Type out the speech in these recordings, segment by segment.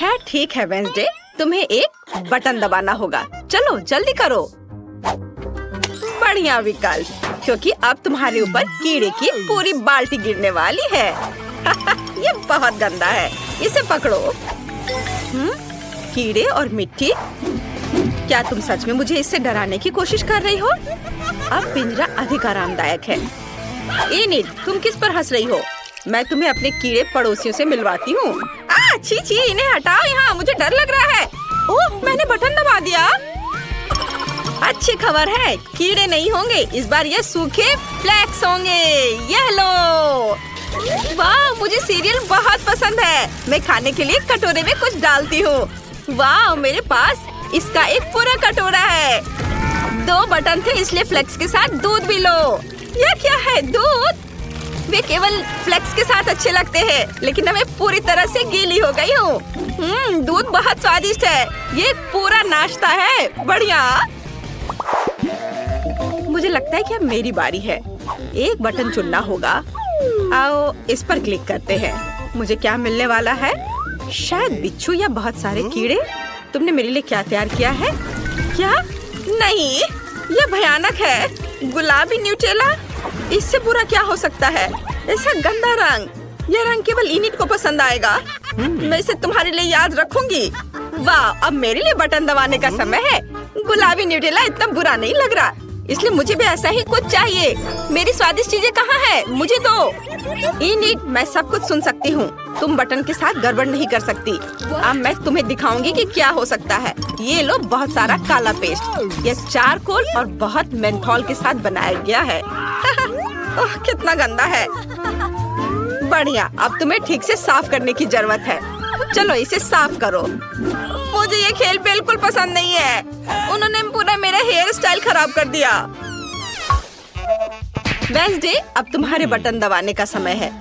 खैर ठीक है वेंसडे, तुम्हें एक बटन दबाना होगा। चलो जल्दी करो। बढ़िया विकल्प, क्योंकि अब तुम्हारे ऊपर कीड़े की पूरी बाल्टी गिरने वाली है। ये बहुत गंदा है, इसे पकड़ो। कीड़े और मिट्टी, क्या तुम सच में मुझे इससे डराने की कोशिश कर रही हो? अब पिंजरा अधिक आरामदायक है। इनिट, तुम किस पर हंस रही हो? मैं तुम्हें अपने कीड़े पड़ोसियों से मिलवाती हूँ। छी छी, इन्हें हटाओ यहाँ, मुझे डर लग रहा है। ओह, मैंने बटन दबा दिया। अच्छी खबर है, कीड़े नहीं होंगे इस बार, ये सूखे फ्लेक्स होंगे। ये लो। वाह, मुझे सीरियल बहुत पसंद है। मैं खाने के लिए कटोरे में कुछ डालती हूँ। वाह, मेरे पास इसका एक पूरा कटोरा है। 2 बटन थे, इसलिए फ्लेक्स के साथ दूध भी लो। यह क्या है? दूध? वे केवल फ्लेक्स के साथ अच्छे लगते हैं, लेकिन मैं पूरी तरह से गीली हो गई हूँ। दूध बहुत स्वादिष्ट है। ये पूरा नाश्ता है। बढ़िया। मुझे लगता है कि अब मेरी बारी है। एक बटन चुनना होगा। आओ इस पर क्लिक करते हैं। मुझे क्या मिलने वाला है? शायद बिच्छू या बहुत सारे कीड़े। तुमने मेरे लिए क्या तैयार किया है? क्या? नहीं, यह भयानक है। गुलाबी न्यूटेला, इससे बुरा क्या हो सकता है? ऐसा गंदा रंग। यह रंग केवल इनिट को पसंद आएगा। मैं इसे तुम्हारे लिए याद रखूंगी। वाह, अब मेरे लिए बटन दबाने का समय है। गुलाबी न्यूटेला इतना बुरा नहीं लग रहा, इसलिए मुझे भी ऐसा ही कुछ चाहिए। मेरी स्वादिष्ट चीजें कहाँ हैं? मुझे दो। इनिट, मैं सब कुछ सुन सकती हूँ। तुम बटन के साथ गड़बड़ नहीं कर सकती। अब मैं तुम्हें दिखाऊंगी कि क्या हो सकता है। ये लो बहुत सारा काला पेस्ट। यह चारकोल और बहुत मेंथोल के साथ बनाया गया है। ओह, कितना गंदा है। बढ़िया, अब तुम्हें ठीक से साफ करने की जरूरत है। चलो इसे साफ करो। मुझे ये खेल बिल्कुल पसंद नहीं है। उन्होंने पूरा मेरा हेयर स्टाइल खराब कर दिया। वेंसडे, अब तुम्हारे बटन दबाने का समय है।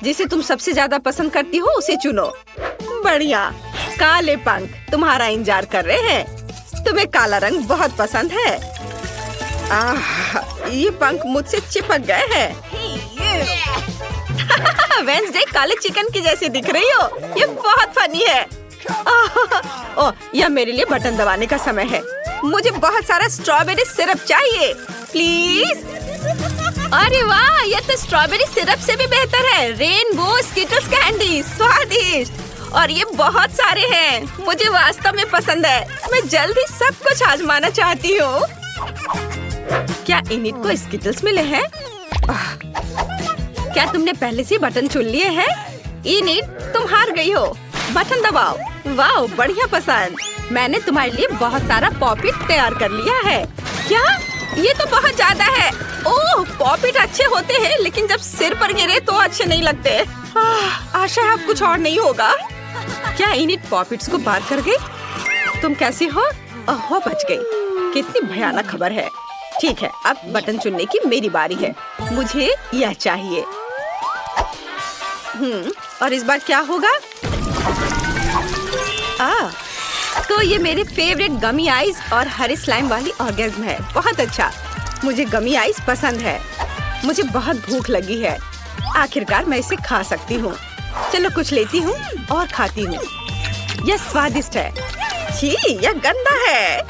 जिसे तुम सबसे ज्यादा पसंद करती हो उसे चुनो। बढ़िया। काले पंख तुम्हारा इंतजार कर रहे हैं। तुम्हें काला रंग बहुत पसंद है। ये पंख मुझसे चिपक गए हैं। वेंसडे, काले चिकन की जैसी दिख रही हो। ये बहुत फनी है। ओह, यह मेरे लिए बटन दबाने का समय है। मुझे बहुत सारा स्ट्रॉबेरी सिरप चाहिए, प्लीज। अरे वाह, यह तो स्ट्रॉबेरी सिरप से भी बेहतर है। रेनबो स्किटल्स कैंडी, स्वादिष्ट। और ये बहुत सारे हैं। मुझे वास्तव में पसंद है। मैं जल्दी सब कुछ आजमाना चाहती हूँ। क्या इनिट को स्किटल्स मिले हैं? क्या तुमने पहले से बटन चुन लिए हैं? इनिट, तुम हार गई हो। बटन दबाओ। वाह, बढ़िया पसंद। मैंने तुम्हारे लिए बहुत सारा पॉपिट तैयार कर लिया है। क्या? ये तो बहुत ज्यादा है। ओह, पॉपिट अच्छे होते हैं, लेकिन जब सिर पर गिरे तो अच्छे नहीं लगते। आशा है अब कुछ और नहीं होगा। क्या इनिट पॉपिट्स को बाहर कर गई? तुम कैसी हो? ओह, बच गई। कितनी भयानक खबर है। ठीक है, अब बटन चुनने की मेरी बारी है। मुझे यह चाहिए। और इस बार क्या होगा? तो ये मेरे फेवरेट गमी आइस और हरे स्लाइम वाली ऑर्गेज्म है। बहुत अच्छा, मुझे गमी आइस पसंद है। मुझे बहुत भूख लगी है। आखिरकार मैं इसे खा सकती हूँ। चलो कुछ लेती हूँ और खाती हूँ। यह स्वादिष्ट है। छी, यह गंदा है।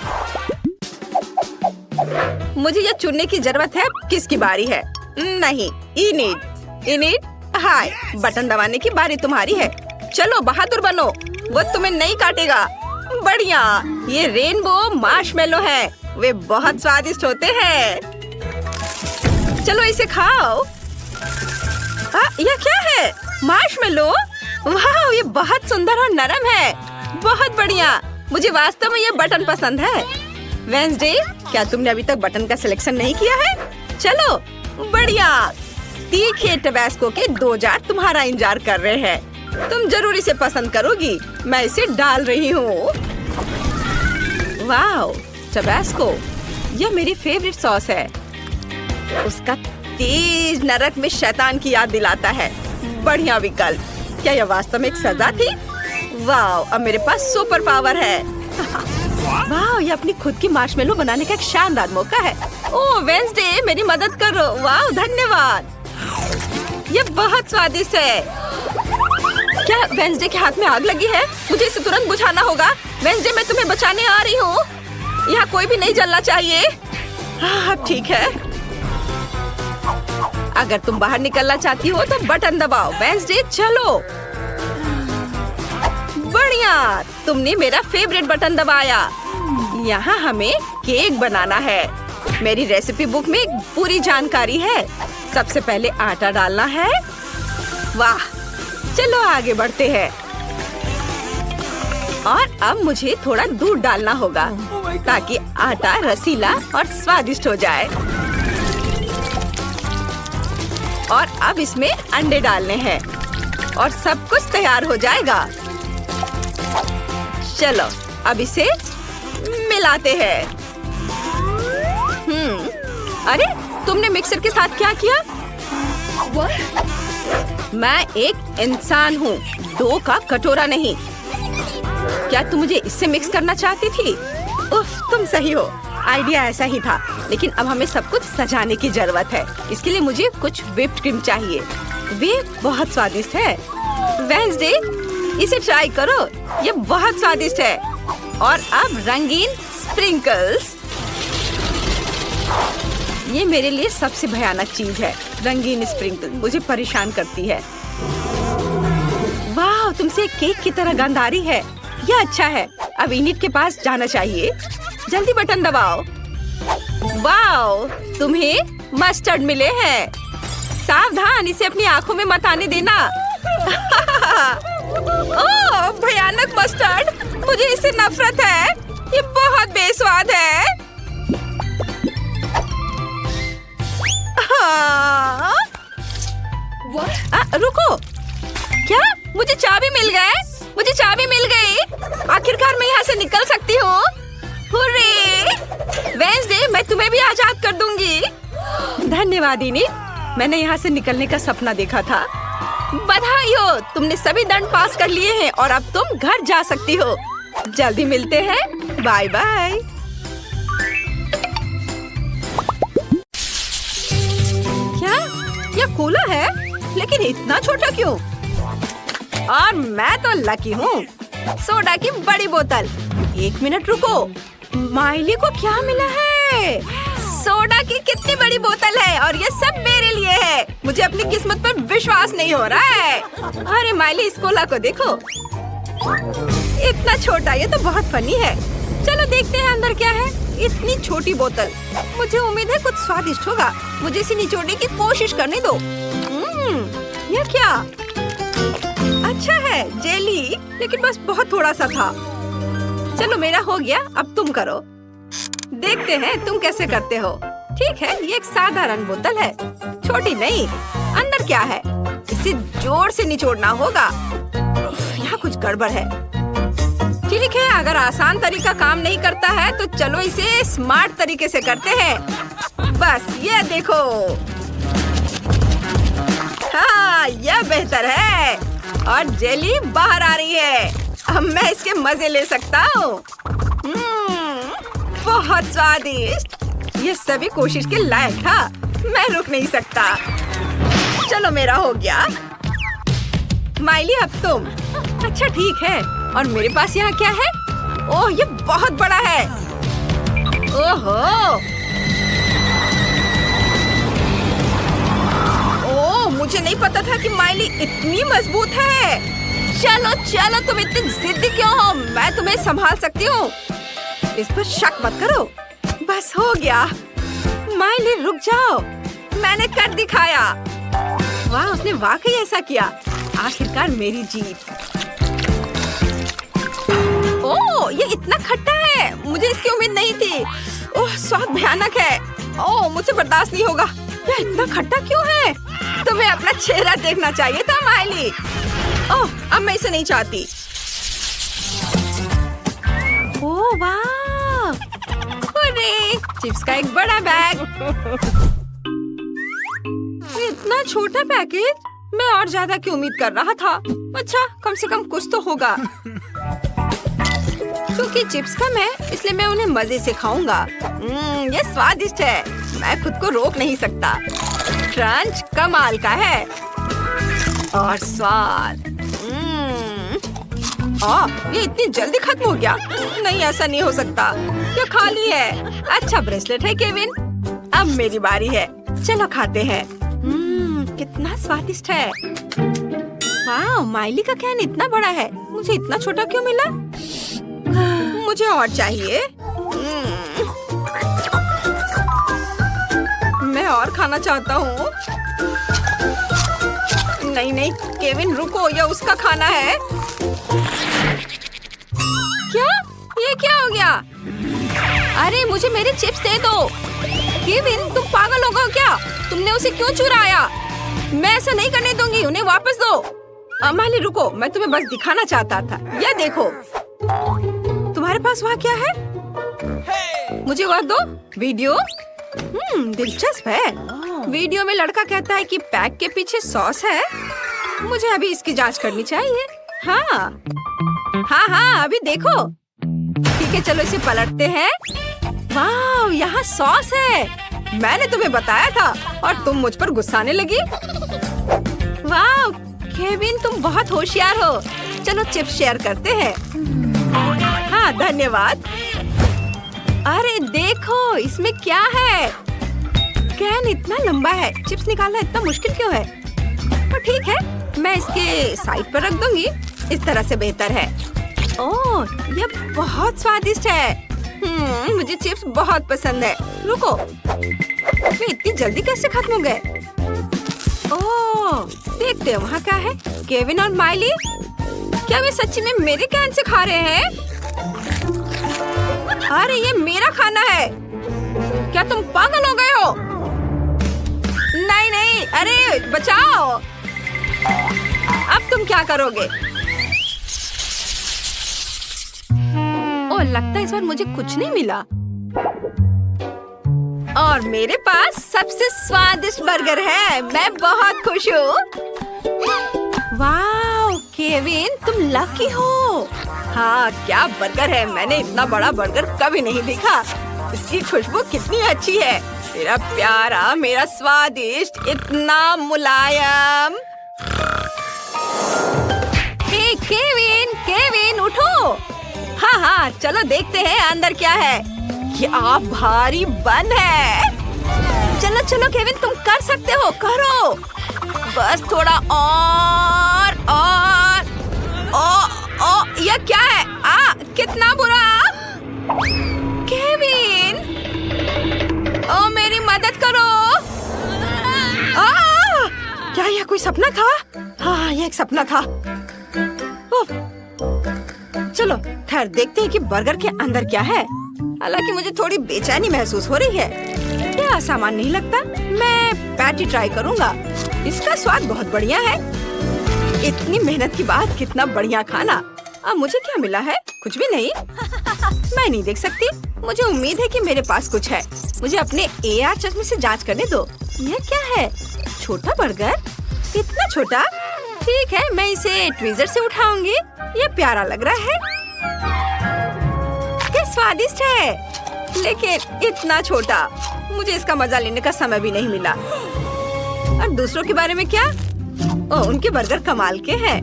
मुझे यह चुनने की जरूरत है। किसकी बारी है? नहीं, इनिट। इनिट, हाय, बटन दबाने की बारी तुम्हारी है। चलो बहादुर बनो, वो तुम्हें नहीं काटेगा। बढ़िया, ये रेनबो मार्शमेलो है। वे बहुत स्वादिष्ट होते हैं। चलो इसे खाओ। यह क्या है? मार्शमेलो? वाह, ये बहुत सुंदर और नरम है। बहुत बढ़िया, मुझे वास्तव में ये बटन पसंद है। वेंसडे, क्या तुमने अभी तक बटन का सिलेक्शन नहीं किया है? चलो, बढ़िया। तीखे टबैस्को के 2 जार तुम्हारा इंतजार कर रहे हैं। तुम जरूर इसे पसंद करोगी। मैं इसे डाल रही हूँ। वाह, टबैस्को, यह मेरी फेवरेट सॉस है। उसका तेज नरक में शैतान की याद दिलाता है। बढ़िया विकल्प। क्या यह वास्तव में एक सजा थी? वाह, अब मेरे पास सुपर पावर है। वाह, ये अपनी खुद की मार्शमेलो बनाने का एक शानदार मौका है। ओह वेंसडे, मेरी मदद करो। वाह, धन्यवाद। ये बहुत स्वादिष्ट है। क्या वेंसडे के हाथ में आग लगी है? मुझे इसे तुरंत बुझाना होगा। वेंसडे, मैं तुम्हें बचाने आ रही हूँ। यहाँ कोई भी नहीं जलना चाहिए। अब ठीक है। अगर तुम बाहर निकलना चाहती हो तो बटन दबाओ। वेंसडे, चलो। बढ़िया, तुमने मेरा फेवरेट बटन दबाया। यहाँ हमें केक बनाना है। मेरी रेसिपी बुक में पूरी जानकारी है। सबसे पहले आटा डालना है। वाह, चलो आगे बढ़ते हैं। और अब मुझे थोड़ा दूध डालना होगा ताकि आटा रसीला और स्वादिष्ट हो जाए। और अब इसमें अंडे डालने हैं और सब कुछ तैयार हो जाएगा। चलो अब इसे मिलाते हैं। अरे, तुमने मिक्सर के साथ क्या किया? मैं एक इंसान हूँ, डो का कटोरा नहीं। क्या तुम मुझे इससे मिक्स करना चाहती थी? उफ, तुम सही हो। आइडिया ऐसा ही था, लेकिन अब हमें सब कुछ सजाने की जरूरत है। इसके लिए मुझे कुछ व्हिप्ड क्रीम चाहिए। वे बहुत स्वादिष्ट है। वेंसडे, इसे ट्राई करो, ये बहुत स्वादिष्ट है। और अब रंगीन स्प्रिंकल्स। ये मेरे लिए सबसे भयानक चीज है। रंगीन स्प्रिंकल मुझे परेशान करती है। वाह, तुमसे केक की तरह गंध आ रही है। यह अच्छा है। अब इनिट के पास जाना चाहिए। जल्दी बटन दबाओ। वाह, तुम्हें मस्टर्ड मिले हैं। सावधान, इसे अपनी आंखों में मत आने देना। ओह, भयानक मस्टर्ड, मुझे इससे नफरत है। ये बहुत बेस्वाद है। रुको, क्या मुझे चाबी मिल गए? मुझे चाबी मिल गई। आखिरकार मैं यहाँ से निकल सकती हूँ। हुर्रे! वेंसडे, मैं तुम्हें भी आजाद कर दूंगी। धन्यवाद इनिट, मैंने यहाँ से निकलने का सपना देखा था। बधाई हो, तुमने सभी दंड पास कर लिए हैं और अब तुम घर जा सकती हो। जल्दी मिलते हैं। Bye bye. क्या यह कूला है? लेकिन इतना छोटा क्यों? और मैं तो लकी हूँ। सोडा की बड़ी बोतल। एक मिनट रुको, माइली को क्या मिला है? सोडा की कितनी बड़ी बोतल है और ये सब मेरे लिए है। मुझे अपनी किस्मत पर विश्वास नहीं हो रहा है। अरे माइली, इस कोला को देखो, इतना छोटा। ये तो बहुत फनी है। चलो देखते हैं अंदर क्या है। इतनी छोटी बोतल, मुझे उम्मीद है कुछ स्वादिष्ट होगा। मुझे इसे निचोड़ने की कोशिश करने दो। यह क्या? अच्छा है, जेली, लेकिन बस बहुत थोड़ा सा था। चलो मेरा हो गया, अब तुम करो। देखते हैं तुम कैसे करते हो। ठीक है, ये एक साधारण बोतल है, छोटी नहीं। अंदर क्या है? इसे जोर से निचोड़ना होगा। यहाँ कुछ गड़बड़ है। ठीक है, अगर आसान तरीका काम नहीं करता है तो चलो इसे स्मार्ट तरीके से करते हैं। बस ये देखो। हाँ, यह बेहतर है। और जेली बाहर आ रही है। अब मैं इसके मजे ले सकता हूँ। बहुत स्वादिष्ट। ये सभी कोशिश के लायक था। मैं रुक नहीं सकता। चलो मेरा हो गया। माइली, अब तुम। अच्छा ठीक है। और मेरे पास यहाँ क्या है? ओह, ये बहुत बड़ा है। ओहो, ओह, मुझे नहीं पता था कि माइली इतनी मजबूत है। चलो चलो, तुम इतनी जिद्दी क्यों हो? मैं तुम्हें संभाल सकती हूँ। इस पर शक मत करो। बस हो गया। माइली, रुक जाओ, मैंने कर दिखाया। वाह, उसने वाकई ऐसा किया। आखिरकार मेरी जीत। ओह, ये इतना खट्टा है। मुझे इसकी उम्मीद नहीं थी। ओह, स्वाद भयानक है। ओह, मुझसे बर्दाश्त नहीं होगा। ये इतना खट्टा क्यों है? तुम्हें अपना चेहरा देखना चाहिए था माइली। ओह, अब मैं इसे नहीं चाहती। ओह वाह, अरे चिप्स का एक बड़ा बैग। इतना छोटा पैकेज, मैं और ज्यादा की उम्मीद कर रहा था। अच्छा, कम से कम कुछ तो होगा। क्योंकि चिप्स कम है, इसलिए मैं उन्हें मजे से खाऊंगा। ये स्वादिष्ट है, मैं खुद को रोक नहीं सकता। क्रंच कमाल का है और स्वाद ये इतनी जल्दी खत्म हो गया। नहीं, ऐसा नहीं हो सकता, ये खाली है। अच्छा ब्रेसलेट है केविन। अब मेरी बारी है, चलो खाते हैं। कितना स्वादिष्ट है। वाह, माइली का कैन इतना बड़ा है, मुझे इतना छोटा क्यों मिला? मुझे और चाहिए। मैं और खाना चाहता हूँ। नहीं नहीं केविन रुको, ये उसका खाना है। क्या? ये क्या हो गया? अरे मुझे मेरे चिप्स दे दो। केविन तुम पागल हो गए क्या? तुमने उसे क्यों चुराया? मैं ऐसा नहीं करने दूंगी, उन्हें वापस दो। माली रुको, मैं तुम्हें बस दिखाना चाहता था। ये देखो, तुम्हारे पास वहाँ क्या है? मुझे वह दो। वीडियो? दिलचस्प है। वीडियो में लड़का कहता है कि पैक के पीछे सॉस है। मुझे अभी इसकी जांच करनी चाहिए। हाँ, अभी देखो। ठीक है, चलो इसे पलटते हैं। वाह, यहाँ सॉस है। मैंने तुम्हें बताया था और तुम मुझ पर गुस्साने लगी। वाह, केविन तुम बहुत होशियार हो। चलो चिप्स शेयर करते हैं। हाँ, धन्यवाद। अरे देखो, इसमें क्या है? कैन इतना लंबा है, चिप्स निकालना इतना मुश्किल क्यों है? तो ठीक है, मैं इसके साइड पर रख दूंगी। इस तरह से बेहतर है। ओह, ये बहुत स्वादिष्ट है। मुझे चिप्स बहुत पसंद है। रुको, वे इतनी जल्दी कैसे खत्म हो गए? ओह, देखते हैं वहाँ क्या है। केविन और माइली, क्या वे सच्ची में मेरे कैन से खा रहे हैं? अरे ये मेरा खाना है। क्या तुम पागल हो गए हो? नहीं नहीं, अरे बचाओ। अब तुम क्या करोगे? ओह, लगता है इस बार मुझे कुछ नहीं मिला। और मेरे पास सबसे स्वादिष्ट बर्गर है। मैं बहुत खुश हूँ। वाह केविन, तुम लकी हो। हाँ, क्या बर्गर है। मैंने इतना बड़ा बर्गर कभी नहीं देखा। इसकी खुशबू कितनी अच्छी है। मेरा प्यारा, मेरा स्वादिष्ट, इतना मुलायम। हे केविन, केविन उठो। हाँ, चलो देखते हैं अंदर क्या है। क्या भारी बन है। चलो चलो केविन, तुम कर सकते हो, करो। बस थोड़ा और। यह क्या है? कितना बुरा। केविन, मेरी मदद करो। क्या यह कोई सपना था? हाँ, यह एक सपना था। चलो खैर देखते हैं कि बर्गर के अंदर क्या है। हालांकि मुझे थोड़ी बेचैनी महसूस हो रही है। यह आसान नहीं लगता। मैं पैटी ट्राई करूंगा। इसका स्वाद बहुत बढ़िया है। इतनी मेहनत के बाद कितना बढ़िया खाना। अब मुझे क्या मिला है? कुछ भी नहीं। मैं नहीं देख सकती। मुझे उम्मीद है कि मेरे पास कुछ है। मुझे अपने AR चश्मे से जांच करने दो। यह क्या है? छोटा बर्गर? इतना छोटा? ठीक है, मैं इसे ट्विजर से उठाऊंगी। ये प्यारा लग रहा है। ये स्वादिष्ट है, लेकिन इतना छोटा। मुझे इसका मजा लेने का समय भी नहीं मिला। और दूसरों के बारे में क्या? उनके बर्गर कमाल के हैं।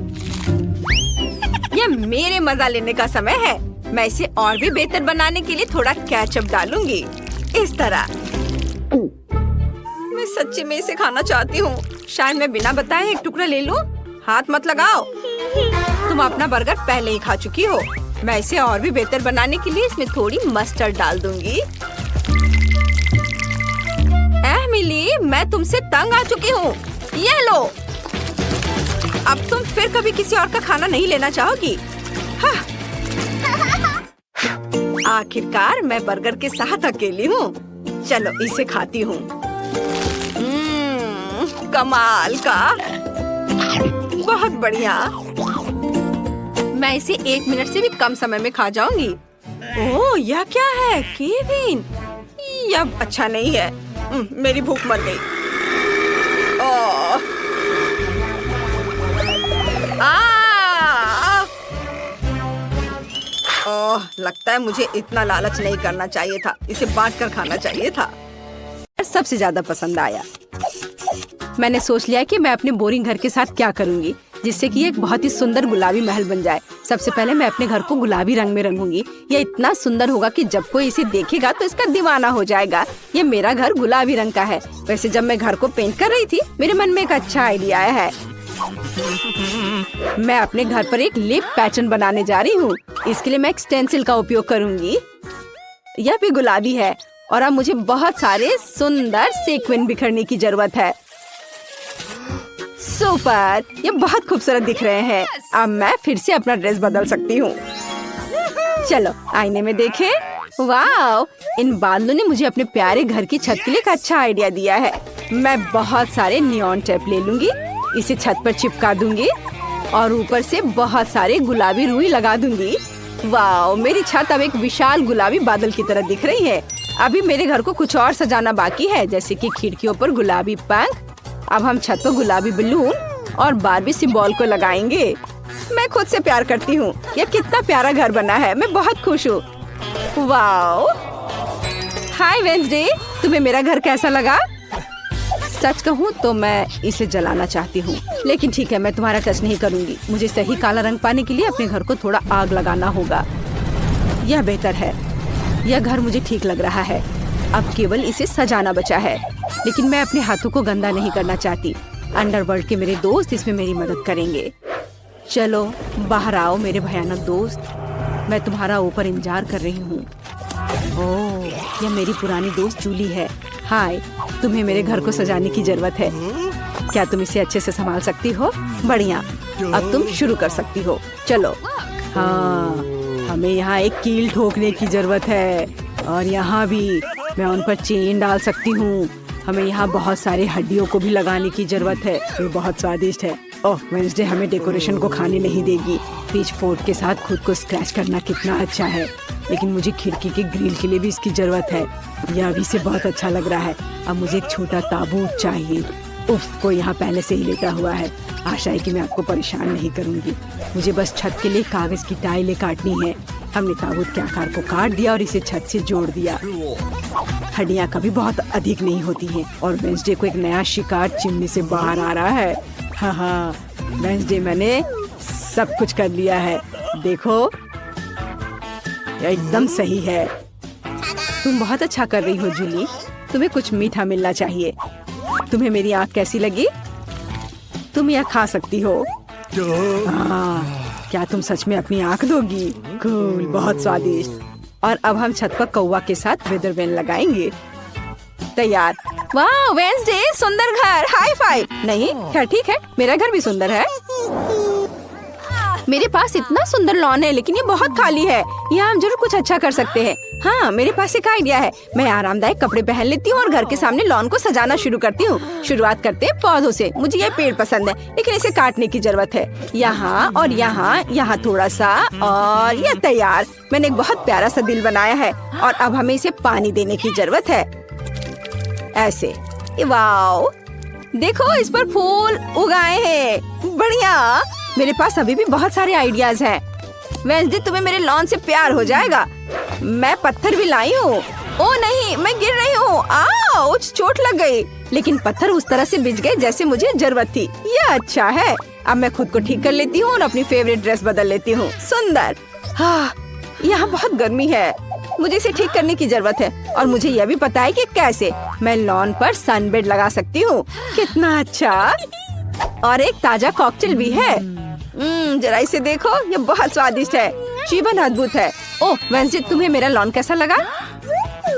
यह मेरे मजा लेने का समय है। मैं इसे और भी बेहतर बनाने के लिए थोड़ा केचप डालूंगी। इस तरह। मैं सच्ची में इसे खाना चाहती हूँ। शायद मैं बिना बताए एक टुकड़ा ले लूं। हाथ मत लगाओ। तुम अपना बर्गर पहले ही खा चुकी हो। मैं इसे और भी बेहतर बनाने के लिए इसमें थोड़ी मस्टर्ड डाल दूंगी। मिली, मैं तुमसे तंग आ चुकी हूँ। ये लो। अब तुम फिर कभी किसी और का खाना नहीं लेना चाहोगी। हाँ। आखिरकार मैं बर्गर के साथ अकेली हूँ। चलो इसे खाती हूँ। कमाल का, बहुत बढ़िया। मैं इसे 1 मिनट से भी कम समय में खा जाऊंगी। ओह, यह क्या है केविन? यह अच्छा नहीं है। मेरी भूख मर गई। लगता है मुझे इतना लालच नहीं करना चाहिए था। इसे बांटकर खाना चाहिए था। सबसे ज्यादा पसंद आया। मैंने सोच लिया कि मैं अपने बोरिंग घर के साथ क्या करूंगी। जिससे कि एक बहुत ही सुंदर गुलाबी महल बन जाए। सबसे पहले मैं अपने घर को गुलाबी रंग में रंगूंगी। ये इतना सुंदर होगा कि जब कोई इसे देखेगा तो इसका दीवाना हो जाएगा। ये मेरा घर गुलाबी रंग का है। वैसे जब मैं घर को पेंट कर रही थी मेरे मन में एक अच्छा आइडिया आया है। मैं अपने घर पर एक लिप पैटर्न बनाने जा रही हूँ। इसके लिए मैं एक स्टेंसिल का उपयोग करूंगी। यह भी गुलाबी है और अब मुझे बहुत सारे सुंदर सीक्वेंस बिखरने की जरूरत है। सुपर, ये बहुत खूबसूरत दिख रहे हैं। अब मैं फिर से अपना ड्रेस बदल सकती हूँ। चलो आईने में देखें। वाह, इन बादलों ने मुझे अपने प्यारे घर की छत के लिए एक अच्छा आइडिया दिया है। मैं बहुत सारे नियॉन टेप ले लूंगी, इसे छत पर चिपका दूंगी और ऊपर से बहुत सारे गुलाबी रुई लगा दूंगी। वाह, मेरी छत अब एक विशाल गुलाबी बादल की तरह दिख रही है। अभी मेरे घर को कुछ और सजाना बाकी है, जैसे कि खिड़कियों पर गुलाबी पंख। अब हम छत पर गुलाबी बलून और बारबी सिंबल को लगाएंगे। मैं खुद से प्यार करती हूँ। यह कितना प्यारा घर बना है। मैं बहुत खुश हूँ। वाओ, हाय वेंसडे, तुम्हें मेरा घर कैसा लगा? सच कहूँ तो मैं इसे जलाना चाहती हूँ, लेकिन ठीक है, मैं तुम्हारा टच नहीं करूँगी। मुझे सही काला रंग पाने के लिए अपने घर को थोड़ा आग लगाना होगा। यह बेहतर है। यह घर मुझे ठीक लग रहा है। अब केवल इसे सजाना बचा है, लेकिन मैं अपने हाथों को गंदा नहीं करना चाहती। अंडरवर्ल्ड के मेरे दोस्त इसमें मेरी मदद करेंगे। चलो बाहर आओ मेरे भयानक दोस्त, मैं तुम्हारा ऊपर इंतजार कर रही हूँ। ओह, यह मेरी पुरानी दोस्त जूली है। हाय, तुम्हें मेरे घर को सजाने की जरूरत है। क्या तुम इसे अच्छे से संभाल सकती हो? बढ़िया, अब तुम शुरू कर सकती हो। चलो। हाँ, हमें यहाँ एक कील ठोकने की जरूरत है और यहाँ भी मैं उन पर चेन डाल सकती हूँ। हमें यहाँ बहुत सारे हड्डियों को भी लगाने की जरूरत है। ये बहुत स्वादिष्ट है। ओह, वेंसडे हमें डेकोरेशन को खाने नहीं देगी। पिच फोर्क के साथ खुद को स्क्रैच करना कितना अच्छा है, लेकिन मुझे खिड़की के ग्रिल के लिए भी इसकी जरूरत है। यह अभी से बहुत अच्छा लग रहा है। अब मुझे एक छोटा ताबूत चाहिए। उफ, कोई यहाँ पहले से ही लेटा हुआ है। आशा है कि मैं आपको परेशान नहीं करूँगी। मुझे बस छत के लिए कागज की टाइलें काटनी है। हमने ताबूत के आकार को काट दिया और इसे छत से जोड़ दिया। हड्डियाँ कभी बहुत अधिक नहीं होती हैं और वेंसडे को एक नया शिकार चिमनी से बाहर आ रहा है। हाँ, वेंसडे, मैंने सब कुछ कर लिया है। देखो, यह एकदम सही है। तुम बहुत अच्छा कर रही हो जूली। तुम्हें कुछ मीठा मिलना चाहिए। तुम्हें मेरी आँख कैसी लगी? तुम यह खा सकती हो। क्या तुम सच में अपनी आँख दोगी? कूल, बहुत स्वादिष्ट। और अब हम छत पर कौवा के साथ वेदर वैन लगाएंगे। तैयार। वाह वेंसडे, सुंदर घर। High five. नहीं, खैर ठीक है, मेरा घर भी सुंदर है। मेरे पास इतना सुंदर लॉन है, लेकिन ये बहुत खाली है। यहाँ हम जरूर कुछ अच्छा कर सकते हैं। हाँ, मेरे पास एक आइडिया है। मैं आरामदायक कपड़े पहन लेती हूँ और घर के सामने लॉन को सजाना शुरू करती हूँ। शुरुआत करते हैं पौधों से। मुझे ये पेड़ पसंद है, लेकिन इसे काटने की जरूरत है। यहाँ और यहाँ, यहाँ थोड़ा सा, और यह तैयार। मैंने एक बहुत प्यारा सा दिल बनाया है और अब हमें इसे पानी देने की जरूरत है। ऐसे। वाओ, देखो इस पर फूल उगाए हैं। बढ़िया। मेरे पास अभी भी बहुत सारे आइडियाज हैं। वेंसडे, तुम्हें मेरे लॉन से प्यार हो जाएगा। मैं पत्थर भी लाई हूँ। ओ नहीं, मैं गिर रही हूँ। आउच, चोट लग गई। लेकिन पत्थर उस तरह से बिछ गए जैसे मुझे जरूरत थी। यह अच्छा है। अब मैं खुद को ठीक कर लेती हूँ और अपनी फेवरेट ड्रेस बदल लेती हूँ। सुंदर। हाँ, यहाँ बहुत गर्मी है। मुझे इसे ठीक करने की जरूरत है और मुझे यह भी पता है कि कैसे। मैं लॉन पर सनबेड लगा सकती हूँ। कितना अच्छा। और एक ताजा कॉकटेल भी है। जरा इसे देखो, ये बहुत स्वादिष्ट है। जीवन अद्भुत है। ओह वेंसडे, तुम्हें मेरा लॉन कैसा लगा?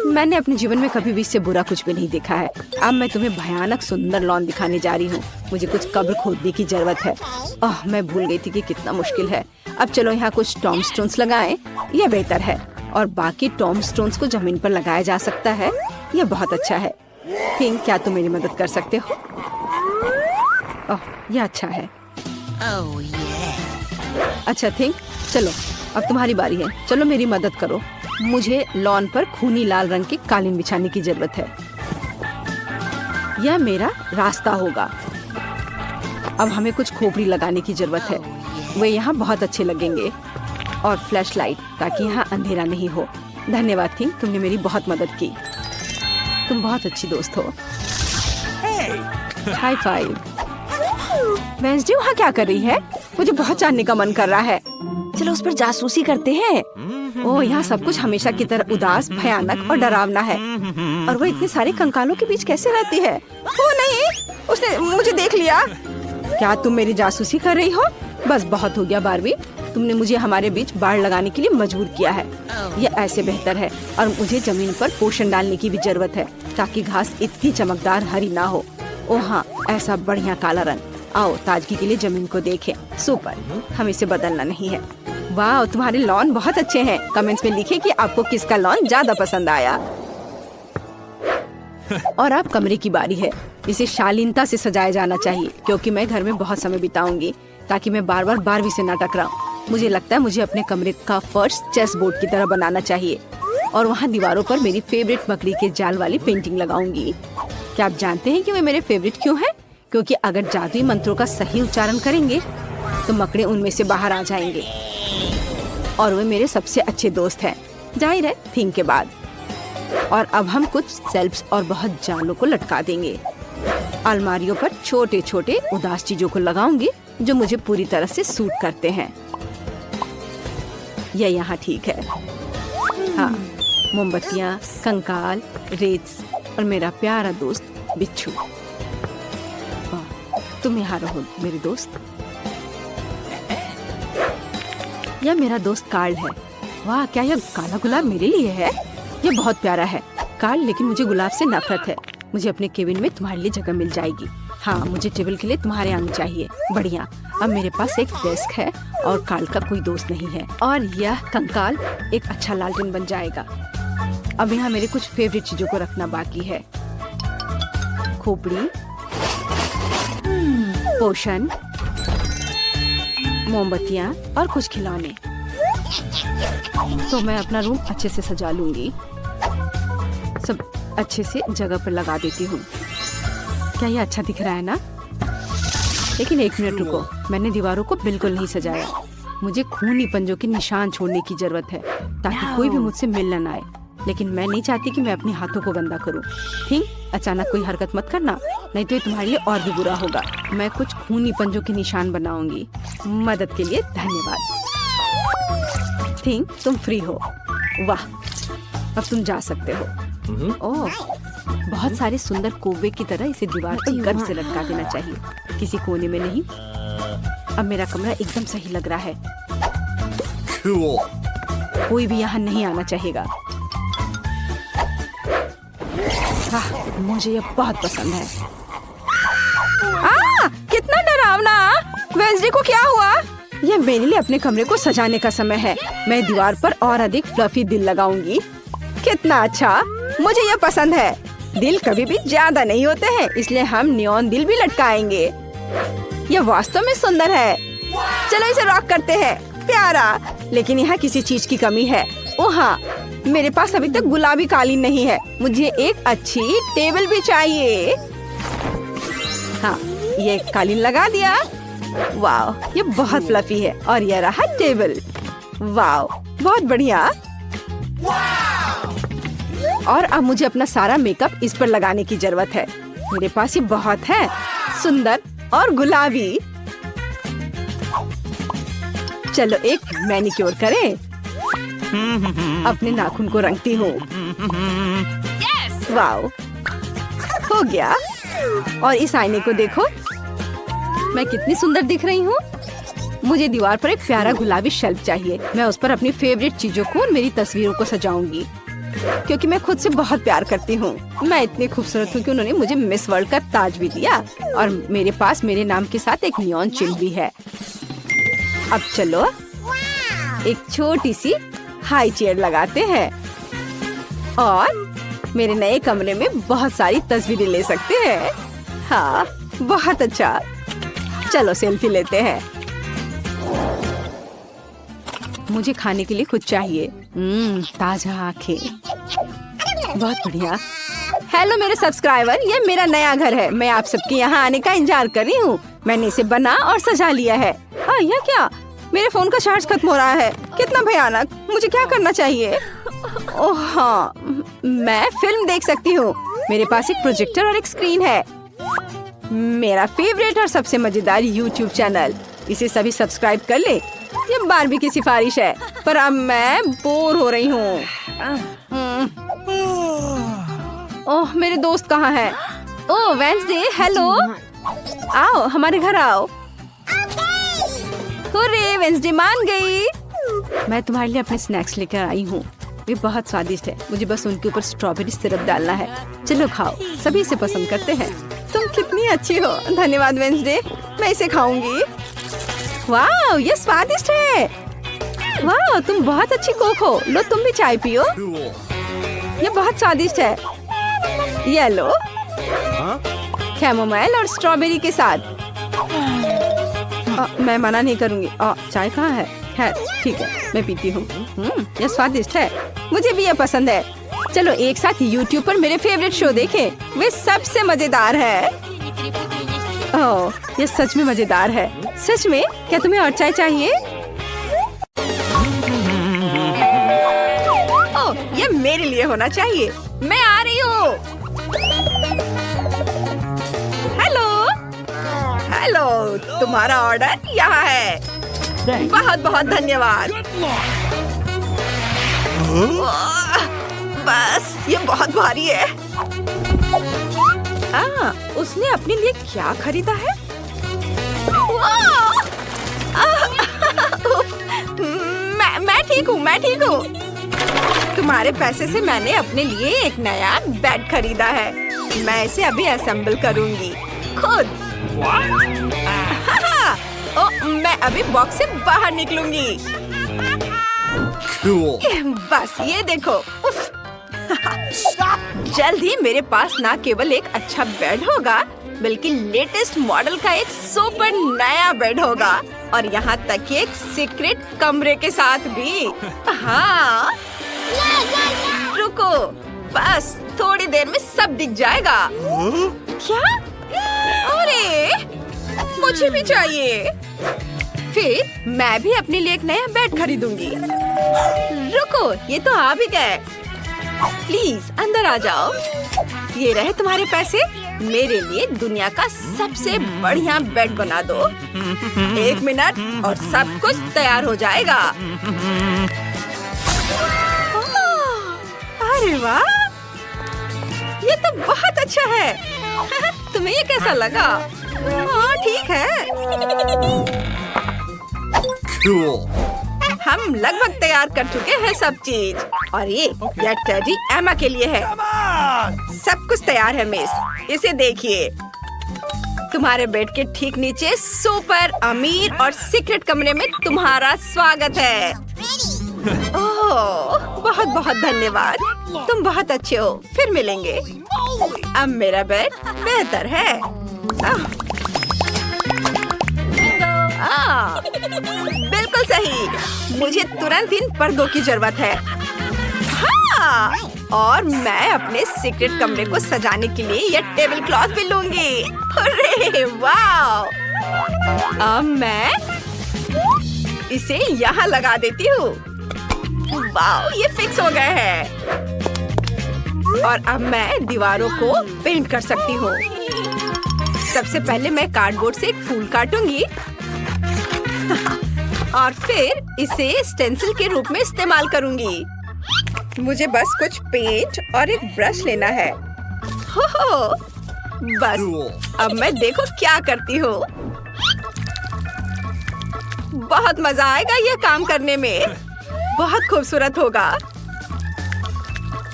मैंने अपने जीवन में कभी भी इससे बुरा कुछ भी नहीं देखा है। अब मैं तुम्हें भयानक सुंदर लॉन दिखाने जा रही हूँ। मुझे कुछ कब्र खोदने की जरूरत है। ओह, मैं भूल गई थी कि कितना मुश्किल है। अब चलो यहाँ कुछ टॉम स्टोन्स लगाएं। यह बेहतर है और बाकी टॉम स्टोन्स को जमीन पर लगाया जा सकता है। यह बहुत अच्छा है। थिंक, क्या तुम मेरी मदद कर सकते हो? ओह, यह अच्छा है। अच्छा थिंक, चलो अब तुम्हारी बारी है। चलो मेरी मदद करो। मुझे लॉन पर खूनी लाल रंग की कालीन बिछाने की जरूरत है। यह मेरा रास्ता होगा। अब हमें कुछ खोपड़ी लगाने की जरूरत है। वे यहाँ बहुत अच्छे लगेंगे। और फ्लैश लाइट, ताकि यहाँ अंधेरा नहीं हो। धन्यवाद थिंक, तुमने मेरी बहुत मदद की। तुम बहुत अच्छी दोस्त हो। High five. वेंसडे वहाँ क्या कर रही है? मुझे बहुत जानने का मन कर रहा है। चलो उस पर जासूसी करते हैं। ओह, यहाँ सब कुछ हमेशा की तरह उदास, भयानक और डरावना है। और वो इतने सारे कंकालों के बीच कैसे रहती है? ओ नहीं, उसने मुझे देख लिया। क्या तुम मेरी जासूसी कर रही हो? बस बहुत हो गया बारबी, तुमने मुझे हमारे बीच बाड़ लगाने के लिए मजबूर किया है। यह ऐसे बेहतर है और मुझे जमीन पर पोषण डालने की भी जरूरत है ताकि घास इतनी चमकदार हरी ना हो। ओह हाँ, ऐसा बढ़िया काला रंग। आओ ताजगी के लिए जमीन को देखें। सुपर, हमें इसे बदलना नहीं है। वाह, तुम्हारे लॉन बहुत अच्छे हैं। कमेंट्स में लिखें कि आपको किसका लॉन ज्यादा पसंद आया। और अब कमरे की बारी है। इसे शालीनता से सजाया जाना चाहिए क्योंकि मैं घर में बहुत समय बिताऊंगी, ताकि मैं बार बार बारबी से ना टकराऊं। मुझे लगता है मुझे अपने कमरे का फर्श चेस बोर्ड की तरह बनाना चाहिए और वहाँ दीवारों पर मेरी फेवरेट मकड़ी के जाल वाली पेंटिंग लगाऊंगी। क्या आप जानते हैं कि वे मेरे फेवरेट क्यों हैं? क्योंकि अगर जादुई मंत्रों का सही उच्चारण करेंगे तो मकड़े उनमें से बाहर आ जाएंगे और वे मेरे सबसे अच्छे दोस्त हैं, जाहिर है थीम के बाद। और अब हम कुछ सेल्फ्स और बहुत जालों को लटका देंगे। अलमारियों पर छोटे छोटे उदास चीजों को लगाऊंगी जो मुझे पूरी तरह से सूट करते हैं। यह यहाँ ठीक है। हाँ, मोमबत्तियाँ, कंकाल, रेत और मेरा प्यारा दोस्त बिच्छू। तुम यहाँ रहो मेरे दोस्त। यह मेरा दोस्त कार्ल है। वाह, क्या यह काला गुलाब मेरे लिए है? यह बहुत प्यारा है कार्ल, लेकिन मुझे गुलाब से नफरत है। मुझे अपने केबिन में तुम्हारे लिए जगह मिल जाएगी। हाँ, मुझे टेबल के लिए तुम्हारे अंग चाहिए। बढ़िया, अब मेरे पास एक डेस्क है और कार्ल का कोई दोस्त नहीं है। और यह कंकाल एक अच्छा लालटेन बन जाएगा। अब यहाँ मेरे कुछ फेवरेट चीजों को रखना बाकी है। खोपड़ी, पोषण, मोमबत्तियाँ और कुछ खिलौने। तो मैं अपना रूम अच्छे से सजा लूंगी। सब अच्छे से जगह पर लगा देती हूँ। क्या ये अच्छा दिख रहा है ना? लेकिन एक मिनट रुको, मैंने दीवारों को बिल्कुल नहीं सजाया। मुझे खूनी पंजों के निशान छोड़ने की जरूरत है ताकि कोई भी मुझसे मिलने ना आए। लेकिन मैं नहीं चाहती कि मैं अपने हाथों को गंदा करूं। ठीक, अचानक कोई हरकत मत करना, नहीं तो ये तुम्हारे लिए और भी बुरा होगा। मैं कुछ खूनी पंजों के निशान बनाऊंगी। मदद के लिए धन्यवाद। ठीक, तुम फ्री हो। वाह, अब तुम जा सकते हो। ओह, बहुत सारे सुंदर कोवे की तरह इसे दीवार पर गर्व से लटका देना चाहिए, किसी कोने में नहीं। अब मेरा कमरा एकदम सही लग रहा है। कोई भी यहाँ नहीं आना चाहेगा। हाँ, मुझे ये बहुत पसंद है। कितना डरावना! वेंसडे को क्या हुआ? ये मेरे लिए अपने कमरे को सजाने का समय है। मैं दीवार पर और अधिक फ्लफी दिल लगाऊंगी। कितना अच्छा, मुझे ये पसंद है। दिल कभी भी ज्यादा नहीं होते हैं, इसलिए हम नियॉन दिल भी लटकाएंगे। ये वास्तव में सुंदर है। चलो इसे रॉक करते हैं। प्यारा, लेकिन यहाँ किसी चीज की कमी है। ओह हाँ, मेरे पास अभी तक गुलाबी कालीन नहीं है। मुझे एक अच्छी टेबल भी चाहिए। हाँ, ये कालीन लगा दिया। वाह, ये बहुत फ्लफी है। और ये रहा टेबल। वाह, बहुत बढ़िया। और अब मुझे अपना सारा मेकअप इस पर लगाने की जरूरत है। मेरे पास ये बहुत है, सुंदर और गुलाबी। चलो एक मैनिक्योर करें। अपने नाखून को रंगती हूँ। वाओ, हो गया। और इस आईने को देखो, मैं कितनी सुंदर दिख रही हूँ। मुझे दीवार पर एक प्यारा गुलाबी शेल्फ चाहिए। मैं उस पर अपनी फेवरेट चीजों को और मेरी तस्वीरों को सजाऊंगी, क्योंकि मैं खुद से बहुत प्यार करती हूँ। मैं इतनी खूबसूरत हूँ कि उन्होंने मुझे मिस वर्ल्ड का ताज भी दिया। और मेरे पास मेरे नाम के साथ एक नियॉन चिन्ह भी है। अब चलो एक छोटी सी हाई चेयर लगाते हैं और मेरे नए कमरे में बहुत सारी तस्वीरें ले सकते हैं। हाँ, बहुत अच्छा। चलो सेल्फी लेते हैं। मुझे खाने के लिए कुछ चाहिए। ताजा आंखें, बहुत बढ़िया। हेलो मेरे सब्सक्राइबर, ये मेरा नया घर है। मैं आप सबके यहाँ आने का इंतजार कर रही हूँ। मैंने इसे बना और सजा लिया है। यह क्या? मेरे फोन का चार्ज खत्म हो रहा है। कितना भयानक! मुझे क्या करना चाहिए? ओह हाँ, मैं फिल्म देख सकती हूँ। मेरे पास एक प्रोजेक्टर और एक स्क्रीन है। मेरा फेवरेट और सबसे मजेदार YouTube चैनल। इसे सभी सब्सक्राइब कर ले। ये बारबी की सिफारिश है, पर अब मैं बोर हो रही हूँ। ओह, मेरे दोस्त कहाँ हैं? ओह वेंसडे, हेलो। आओ हमारे घर आओ। हुर्रे, वेंसडे मान गई। मैं तुम्हारे लिए अपने स्नैक्स लेकर आई हूँ। वे बहुत स्वादिष्ट है। मुझे बस उनके ऊपर स्ट्रॉबेरी सिरप डालना है। चलो खाओ, सभी इसे पसंद करते हैं। तुम कितनी अच्छी हो। धन्यवाद वेंसडे, मैं इसे खाऊंगी। वाह, ये स्वादिष्ट है। वाह, तुम बहुत अच्छी कोक हो। लो तुम भी चाय पियो। ये बहुत स्वादिष्ट है। ये लो, कैमोमाइल और स्ट्रॉबेरी के साथ। मैं मना नहीं करूंगी। चाय कहाँ है? खैर ठीक है, मैं पीती हूँ। ये स्वादिष्ट है। मुझे भी ये पसंद है। चलो एक साथ YouTube पर मेरे फेवरेट शो देखें। वे सबसे मजेदार है। ओह, ये सच में मजेदार है। सच में? क्या तुम्हें और चाय चाहिए? ओह, ये मेरे लिए होना चाहिए। मैं आ रही हूँ। हेलो हेलो, तुम्हारा ऑर्डर यहाँ है। बहुत बहुत धन्यवाद। बस ये बहुत भारी है। उसने अपने लिए क्या खरीदा है? मैं ठीक हूँ, मैं ठीक हूँ। तुम्हारे पैसे से मैंने अपने लिए एक नया बेड खरीदा है। मैं इसे अभी असेंबल करूँगी खुद। मैं अभी बॉक्स से बाहर निकलूंगी। बस ये देखो। उफ। जल्द ही मेरे पास ना केवल एक अच्छा बेड होगा, बल्कि लेटेस्ट मॉडल का एक सुपर नया बेड होगा। और यहाँ तक कि एक सीक्रेट कमरे के साथ भी। हाँ, रुको, बस थोड़ी देर में सब दिख जाएगा। क्या? अरे, मुझे भी चाहिए। फिर मैं भी अपने लिए एक नया बेड खरीदूंगी। रुको, ये तो आ भी गए। प्लीज अंदर आ जाओ। ये रहे तुम्हारे पैसे। मेरे लिए दुनिया का सबसे बढ़िया बेड बना दो। 1 मिनट और सब कुछ तैयार हो जाएगा। अरे वाह, ये तो बहुत अच्छा है। तुम्हें ये कैसा लगा? हाँ ठीक है। हम लगभग तैयार कर चुके हैं सब चीज। और ये टेडी एमा के लिए है। सब कुछ तैयार है मिस। इसे देखिए। तुम्हारे बेड के ठीक नीचे सुपर अमीर और सीक्रेट कमरे में तुम्हारा स्वागत है। ओह, बहुत बहुत धन्यवाद। तुम बहुत अच्छे हो। फिर मिलेंगे। अब मेरा बेड बेहतर है। बिल्कुल सही। मुझे तुरंत इन पर्दों की जरूरत है। हाँ, और मैं अपने सीक्रेट कमरे को सजाने के लिए ये टेबल क्लॉथ भी लूंगी। अरे वाह! अब मैं इसे यहाँ लगा देती हूँ। वाह, ये फिक्स हो गए हैं। और अब मैं दीवारों को पेंट कर सकती हूँ। सबसे पहले मैं कार्डबोर्ड से एक फूल काटूंगी और फिर इसे स्टेंसिल के रूप में इस्तेमाल करूंगी। मुझे बस कुछ पेंट और एक ब्रश लेना है। हो, बस अब मैं देखो क्या करती हूँ। बहुत मजा आएगा ये काम करने में। बहुत खूबसूरत होगा।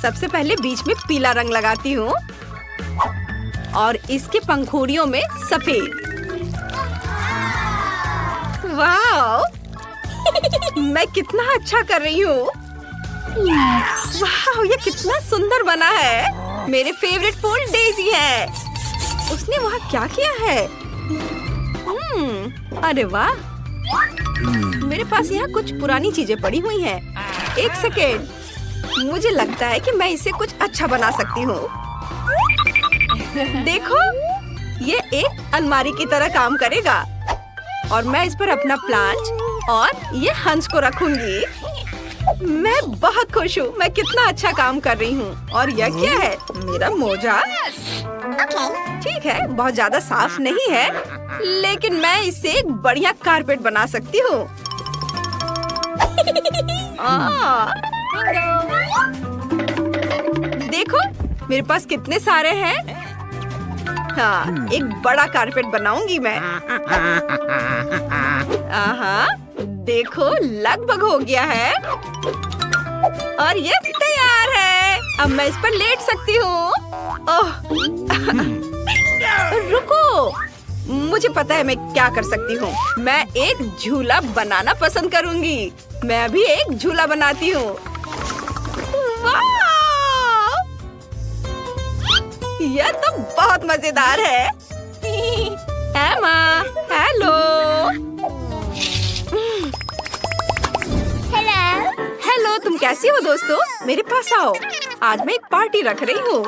सबसे पहले बीच में पीला रंग लगाती हूँ और इसके पंखुड़ियों में सफेद। वाह, मैं कितना अच्छा कर रही हूँ। वाह, ये कितना सुंदर बना है। मेरे फेवरेट फूल डेजी है। उसने वहाँ क्या किया है? अरे वाह, मेरे पास यहाँ कुछ पुरानी चीजें पड़ी हुई हैं। एक सेकेंड, मुझे लगता है कि मैं इसे कुछ अच्छा बना सकती हूँ। देखो, ये एक अलमारी की तरह काम करेगा और मैं इस पर अपना प्लांट और ये हंस को रखूंगी। मैं बहुत खुश हूँ। मैं कितना अच्छा काम कर रही हूँ। और यह क्या है? मेरा मोजा। ठीक है, बहुत ज्यादा साफ नहीं है, लेकिन मैं इससे एक बढ़िया कारपेट बना सकती हूँ। देखो मेरे पास कितने सारे हैं। हाँ, एक बड़ा कारपेट बनाऊंगी मैं। देखो लगभग हो गया है और ये तैयार है। अब मैं इस पर लेट सकती हूँ। ओह रुको, मुझे पता है मैं क्या कर सकती हूँ। मैं एक झूला बनाना पसंद करूंगी। मैं अभी एक झूला बनाती हूँ। वाह! यह तो बहुत मजेदार है। एमा, हेलो। हेलो, तुम कैसी हो दोस्तों? मेरे पास आओ, आज मैं एक पार्टी रख रही हूँ।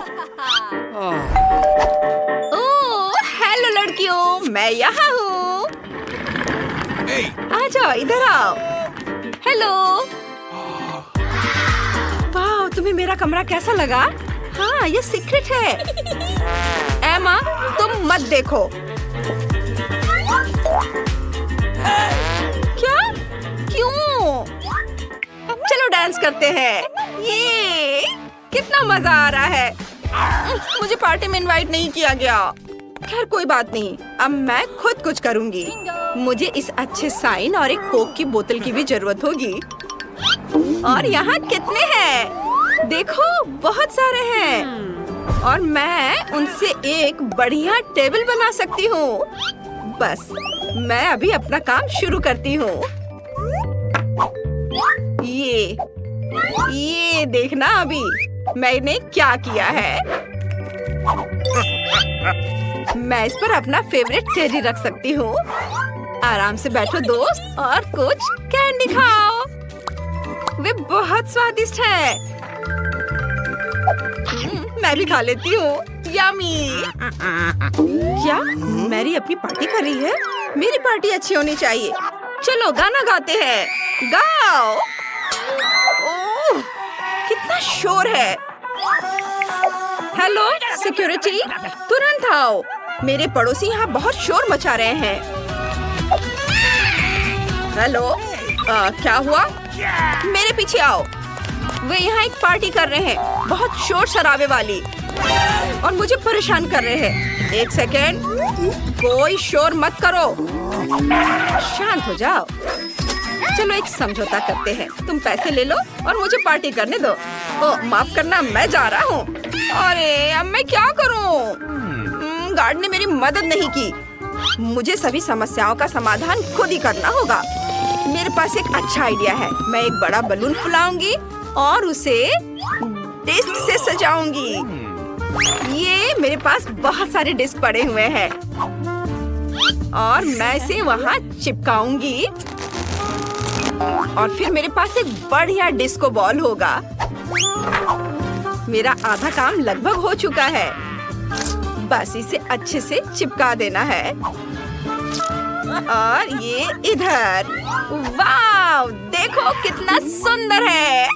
ओह, हेलो लड़कियों, मैं यहाँ हूँ। आ जाओ, इधर आओ। हेलो। वाह, तुम्हें मेरा कमरा कैसा लगा? हाँ, ये सीक्रेट है। एमा, तुम मत देखो। क्या? क्यों? चलो डांस करते हैं। ये कितना मजा आ रहा है। मुझे पार्टी में इनवाइट नहीं किया गया। खैर कोई बात नहीं, अब मैं खुद कुछ करूंगी। मुझे इस अच्छे साइन और एक कोक की बोतल की भी जरूरत होगी। और यहाँ कितने हैं? देखो बहुत सारे हैं और मैं उनसे एक बढ़िया टेबल बना सकती हूँ। बस मैं अभी अपना काम शुरू करती हूँ। ये देखना अभी मैंने क्या किया है। मैं इस पर अपना फेवरेट चेरी रख सकती हूँ। आराम से बैठो दोस्त और कुछ कैंडी खाओ। वे बहुत स्वादिष्ट है। मैं भी खा लेती हूँ। यम्मी। क्या मैरी अपनी पार्टी कर रही है? मेरी पार्टी अच्छी होनी चाहिए। चलो गाना गाते हैं। गाओ। ओह, कितना शोर है। हेलो सिक्योरिटी, तुरंत आओ। मेरे पड़ोसी यहाँ बहुत शोर मचा रहे हैं। हेलो, क्या हुआ? मेरे पीछे आओ। वे यहाँ एक पार्टी कर रहे हैं, बहुत शोर शराबे वाली, और मुझे परेशान कर रहे हैं। एक सेकेंड, कोई शोर मत करो। शांत हो जाओ। चलो एक समझौता करते हैं। तुम पैसे ले लो और मुझे पार्टी करने दो। ओ, माफ करना, मैं जा रहा हूँ। अरे अब मैं क्या करूँ? गार्ड ने मेरी मदद नहीं की। मुझे सभी समस्याओं का समाधान खुद ही करना होगा। मेरे पास एक अच्छा आइडिया है। मैं एक बड़ा बलून फुलाऊंगी और उसे डिस्क से सजाऊंगी। ये मेरे पास बहुत सारे डिस्क पड़े हुए हैं और मैं इसे वहाँ चिपकाऊंगी और फिर मेरे पास एक बढ़िया डिस्को बॉल होगा। मेरा आधा काम लगभग हो चुका है। बस इसे अच्छे से चिपका देना है और ये इधर। वाव, देखो कितना सुंदर है।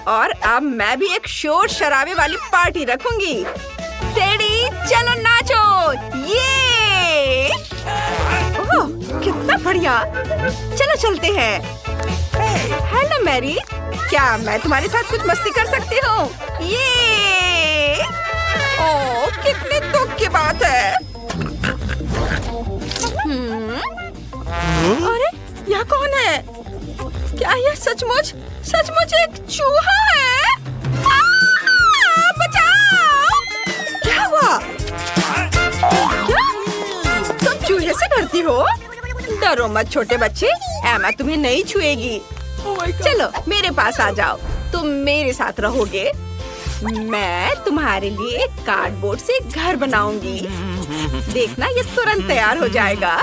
और अब मैं भी एक शोर शराबे वाली पार्टी रखूंगी। टेडी, चलो नाचो। ये ओह, कितना बढ़िया। चलो चलते हैं। हेलो मैरी, क्या मैं तुम्हारे साथ कुछ मस्ती कर सकती हूँ? ये ओह, कितने दुख की बात है। अरे यहाँ कौन है? क्या यह सचमुच एक चूहा है? बचाओ! क्या हुआ? क्या तुम चूहे से डरती हो? डरो मत छोटे बच्चे, एमा तुम्हें नहीं छुएगी। चलो मेरे पास आ जाओ, तुम मेरे साथ रहोगे। मैं तुम्हारे लिए एक कार्डबोर्ड से घर बनाऊंगी। देखना ये तुरंत तैयार हो जाएगा।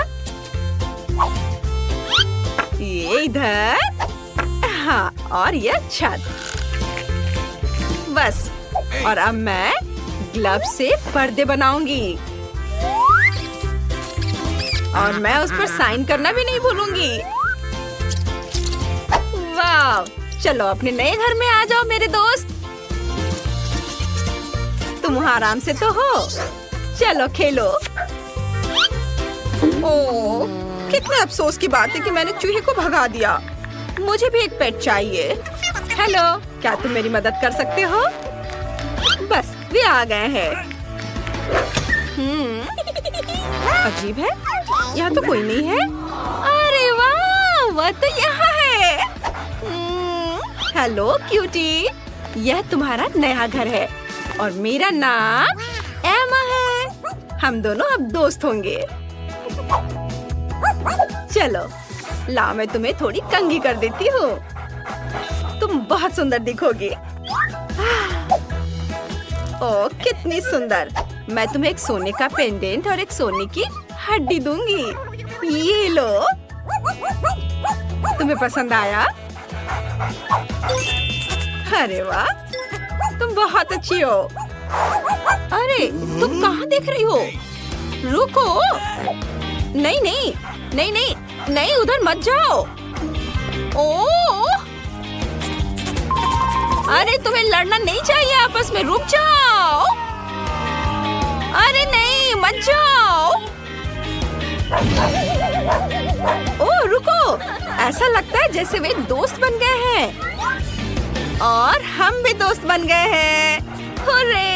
ये इधर, हाँ, और ये छत। बस, और अब मैं ग्लव से पर्दे बनाऊंगी और मैं उस पर साइन करना भी नहीं भूलूंगी। वाह, चलो अपने नए घर में आ जाओ मेरे दोस्त। तुम वहाँ आराम से तो हो। चलो खेलो। ओह, कितने अफसोस की बात है कि मैंने चूहे को भगा दिया। मुझे भी एक पेट चाहिए। हेलो, क्या तुम मेरी मदद कर सकते हो? बस वे आ गए हैं। अजीब है, यहाँ तो कोई नहीं है। अरे वाह, वह तो यहाँ है। हेलो क्यूटी, यह तुम्हारा नया घर है और मेरा नाम एमा है। हम दोनों अब दोस्त होंगे। चलो, लाओ मैं तुम्हें थोड़ी कंघी कर देती हूँ। तुम बहुत सुंदर दिखोगी। ओह, कितनी सुंदर। मैं तुम्हें एक सोने का पेंडेंट और एक सोने की हड्डी दूंगी। ये लो। तुम्हें पसंद आया? अरे वाह, तुम बहुत अच्छी हो। अरे, तुम कहाँ देख रही हो? रुको। नहीं नहीं नहीं नहीं नहीं, उधर मत जाओ। ओह, अरे तुम्हें लड़ना नहीं चाहिए आपस में। रुक जाओ। अरे नहीं, मत जाओ। ओह रुको, ऐसा लगता है जैसे वे दोस्त बन गए हैं। और हम भी दोस्त बन गए हैं। हुर्रे!